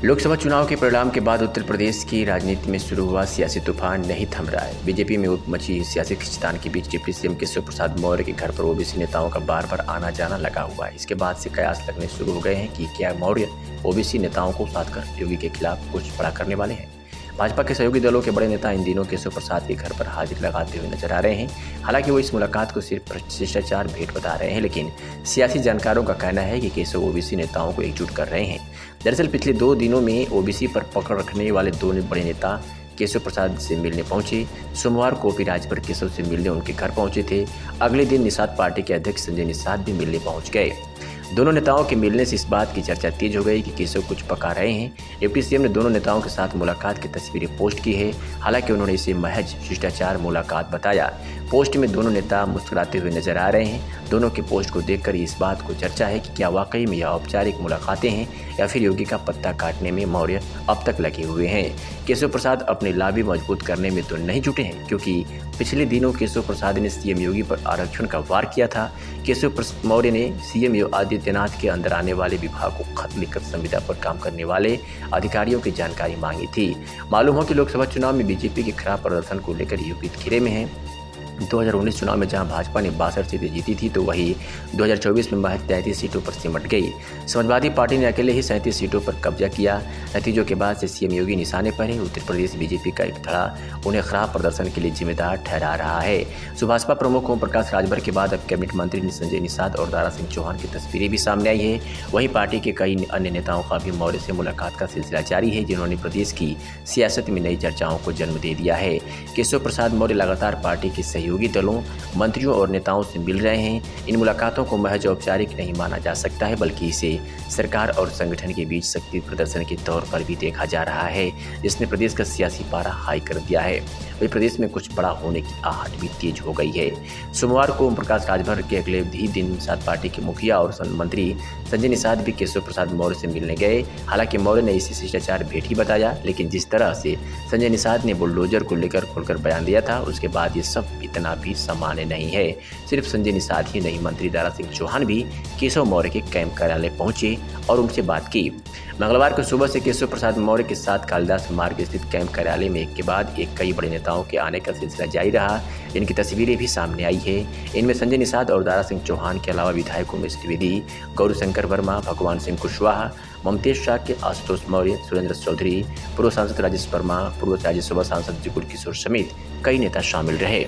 लोकसभा चुनाव के परिणाम के बाद उत्तर प्रदेश की राजनीति में शुरू हुआ सियासी तूफान नहीं थम रहा है। बीजेपी में मची सियासी खींचतान के बीच डिप्टी सीएम केशव प्रसाद मौर्य के घर पर ओबीसी नेताओं का बार बार आना जाना लगा हुआ है। इसके बाद से कयास लगने शुरू हो गए हैं कि क्या मौर्य ओबीसी नेताओं को साथ कर योगी के खिलाफ कुछ बड़ा करने वाले हैं। भाजपा के सहयोगी दलों के बड़े नेता इन दिनों केशव प्रसाद के घर पर हाजिरी लगाते हुए नजर आ रहे हैं। हालांकि वो इस मुलाकात को सिर्फ शिष्टाचार भेंट बता रहे हैं, लेकिन सियासी जानकारों का कहना है कि केशव ओबीसी नेताओं को एकजुट कर रहे हैं। दरअसल पिछले 2 दिनों में ओबीसी पर पकड़ रखने वाले 2 बड़े नेता केशव प्रसाद से मिलने पहुंचे। सोमवार को भी राजभर केशव से मिलने उनके घर पहुंचे थे। अगले दिन निषाद पार्टी के अध्यक्ष संजय निषाद भी मिलने पहुंच गए। दोनों नेताओं के मिलने से इस बात की चर्चा तेज हो गई कि केशव कुछ पका रहे हैं। डिप्टी सीएम ने दोनों नेताओं के साथ मुलाकात की तस्वीरें पोस्ट की है। हालांकि उन्होंने इसे महज शिष्टाचार मुलाकात बताया। पोस्ट में दोनों नेता मुस्कुराते हुए नजर आ रहे हैं। दोनों के पोस्ट को देखकर इस बात को चर्चा है कि क्या वाकई में यह औपचारिक मुलाकातें हैं या फिर योगी का पत्ता काटने में मौर्य अब तक लगे हुए हैं। केशव प्रसाद अपने लाभी मजबूत करने में तो नहीं जुटे हैं, क्योंकि पिछले दिनों केशव प्रसाद ने सीएम योगी पर आरक्षण का वार किया था। केशव मौर्य ने सीएम योगी आदित्यनाथ के अंदर आने वाले विभाग को खत लिखकर संविदा पर काम करने वाले अधिकारियों की जानकारी मांगी थी। मालूम हो कि लोकसभा चुनाव में बीजेपी के खराब प्रदर्शन को लेकर यूपी घेरे में है। 2019 चुनाव में जहां भाजपा ने 62 सीटें जीती थी, तो वही 2024 में महज 33 सीटों पर सिमट गई। समाजवादी पार्टी ने अकेले ही 37 सीटों पर कब्जा किया। नतीजों के बाद से सीएम योगी निशाने पर है। उत्तर प्रदेश बीजेपी का एक धड़ा उन्हें खराब प्रदर्शन के लिए जिम्मेदार ठहरा रहा है। सुभाषपा प्रमुख ओम प्रकाश राजभर के बाद अब कैबिनेट मंत्री संजय निषाद और दारा सिंह चौहान की तस्वीरें भी सामने आई है। वहीं पार्टी के कई अन्य नेताओं का भी मौर्य से मुलाकात का सिलसिला जारी है, जिन्होंने प्रदेश की सियासत में नई चर्चाओं को जन्म दे दिया है। केशव प्रसाद मौर्य लगातार पार्टी के सहयोगी दलों, मंत्रियों और नेताओं से मिल रहे हैं। इन मुलाकातों को महज औपचारिक नहीं माना जा सकता है, बल्कि इसे सरकार और संगठन के बीच शक्ति प्रदर्शन के तौर पर भी देखा जा रहा है, जिसने प्रदेश का सियासी पारा हाई कर दिया है। वही प्रदेश में कुछ बड़ा होने की आहट भी तेज हो गई है। सोमवार को ओम प्रकाश राजभर के अगले ही दिन निषाद पार्टी के मुखिया और मंत्री संजय निषाद भी केशव प्रसाद मौर्य से मिलने गए। हालांकि मौर्य ने इसे शिष्टाचार भेंट ही बताया, लेकिन जिस तरह से संजय निषाद ने बुलडोजर को लेकर खुलकर बयान दिया था, उसके बाद ये सब इतना भी सामान्य नहीं है। सिर्फ संजय निषाद ही नहीं, मंत्री दारा सिंह चौहान भी केशव मौर्य के कैंप कार्यालय पहुंचे और उनसे बात की। मंगलवार को सुबह से केशव प्रसाद मौर्य के साथ कालिदास मार्ग स्थित कैंप कार्यालय में एक के बाद एक कई बड़े नेताओं के आने का सिलसिला जारी रहा, जिनकी तस्वीरें भी सामने आई है। इनमें संजय निषाद और दारा सिंह चौहान के अलावा विधायकों में त्रिवेदी, गौरीशंकर वर्मा, भगवान सिंह कुशवाहा, ममतेज शाह के आशुतोष मौर्य, सुरेंद्र चौधरी, पूर्व सांसद राजेश वर्मा, पूर्व राज्यसभा सांसद जुगुल किशोर समेत कई नेता शामिल रहे।